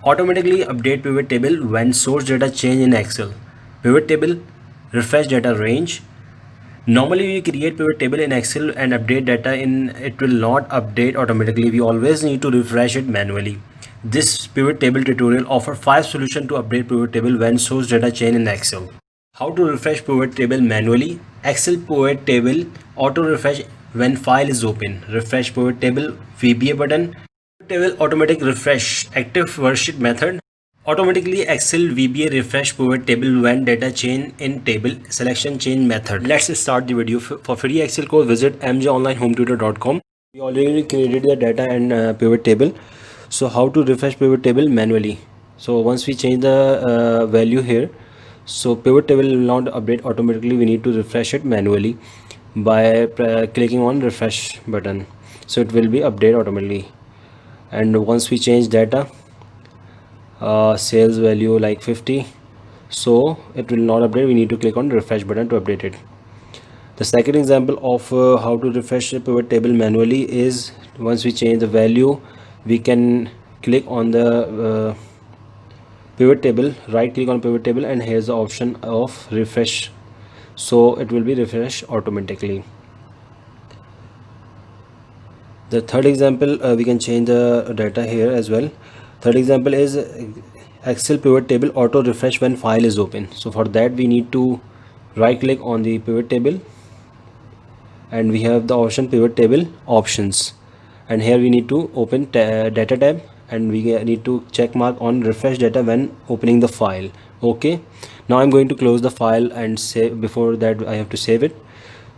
Automatically update pivot table when source data change in Excel. Pivot table, refresh data range. Normally we create pivot table in Excel and update data in it will not update automatically. We always need to refresh it manually. This pivot table tutorial offers 5 solutions to update pivot table when source data change in Excel. How to refresh pivot table manually? Excel pivot table auto refresh when file is open. Refresh pivot table VBA button. Table automatic refresh active worksheet method. Automatically Excel VBA refresh pivot table when data change in table selection change method. Let's start the video. For free Excel course visit mjonlinehometutor.com. We already created the data and pivot table. So how to refresh pivot table manually? So once we change the value here, so pivot table will not update automatically. We need to refresh it manually by clicking on refresh button. So it will be update automatically. And once we change data, sales value like 50, so it will not update. We need to click on refresh button to update it. The second example of how to refresh the pivot table manually is once we change the value, we can click on the pivot table, right click on pivot table, and here's the option of refresh, so it will be refreshed automatically. The third example, we can change the data here as well. Third example is Excel pivot table auto refresh when file is open. So for that we need to right click on the pivot table and we have the option pivot table options, and here we need to open data tab and we need to check mark on refresh data when opening the file. Okay, now I'm going to close the file and save. Before that I have to save it.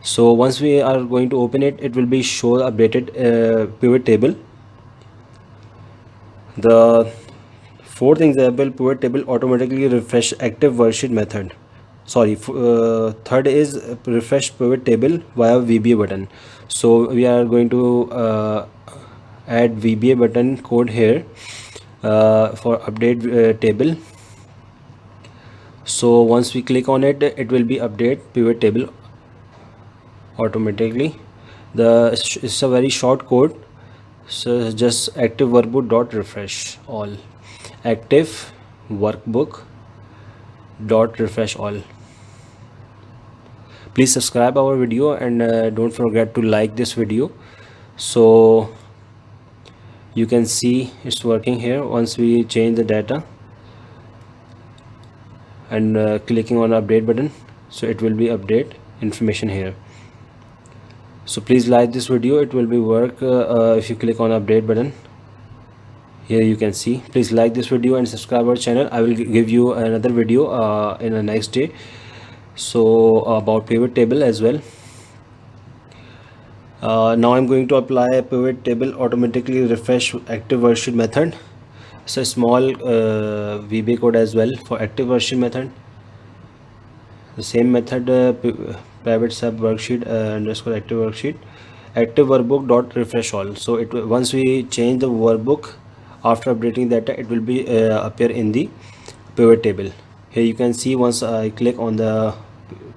So once we are going to open it, it will be show updated pivot table. The fourth example, pivot table automatically refresh active worksheet method. Third is refresh pivot table via VBA button. So we are going to add VBA button code here for update table. So once we click on it, it will be update pivot table automatically. It's a very short code, so just active workbook dot refresh all, active workbook dot refresh all. Please subscribe our video and don't forget to like this video, so you can see it's working here. Once we change the data and clicking on update button, so it will be update information here. So please like this video, it will be work if you click on update button. Here you can see. Please like this video and subscribe our channel. I will give you another video in the next day, so about pivot table as well. Now I'm going to apply a pivot table automatically refresh active worksheet method. It's a small VBA code as well for active worksheet method. The same method, private sub worksheet underscore active worksheet, active workbook dot refresh all. So it once we change the workbook after updating data, it will be appear in the pivot table. Here you can see once I click on the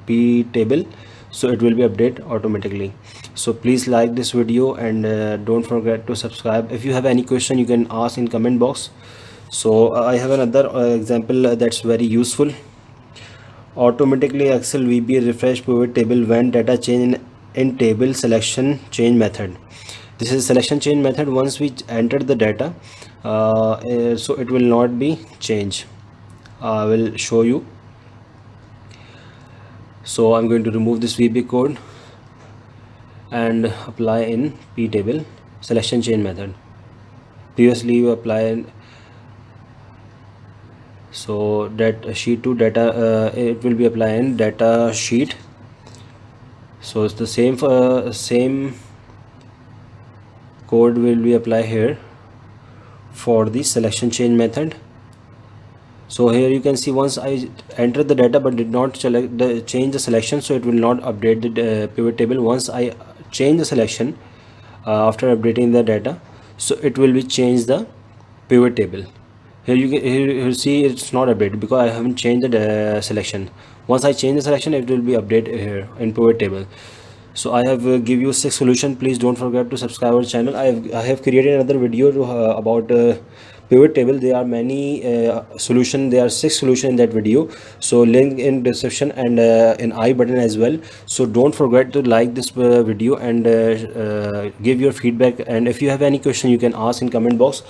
P table, so it will be update automatically. So please like this video and don't forget to subscribe. If you have any question, you can ask in comment box. So I have another example that's very useful. Automatically Excel VBA refresh pivot table when data change in table selection change method. This is selection change method. Once we enter the data, so it will not be changed. I will show you. So I'm going to remove this VBA code and apply in P table selection change method. Previously you apply, so that sheet to data, it will be applied in data sheet. So it's the same code will be applied here for the selection change method. So here you can see once I entered the data but did not change the selection, so it will not update the pivot table. Once I change the selection after updating the data, so it will be change the pivot table. Here you see it's not updated because I haven't changed the selection. Once I change the selection, it will be updated here in pivot table. So I have give you 6 solutions. Please don't forget to subscribe our channel. I have created another video about pivot table, there are many solution. There are 6 solution in that video, so link in description and in I button as well. So don't forget to like this video and give your feedback, and if you have any question you can ask in comment box.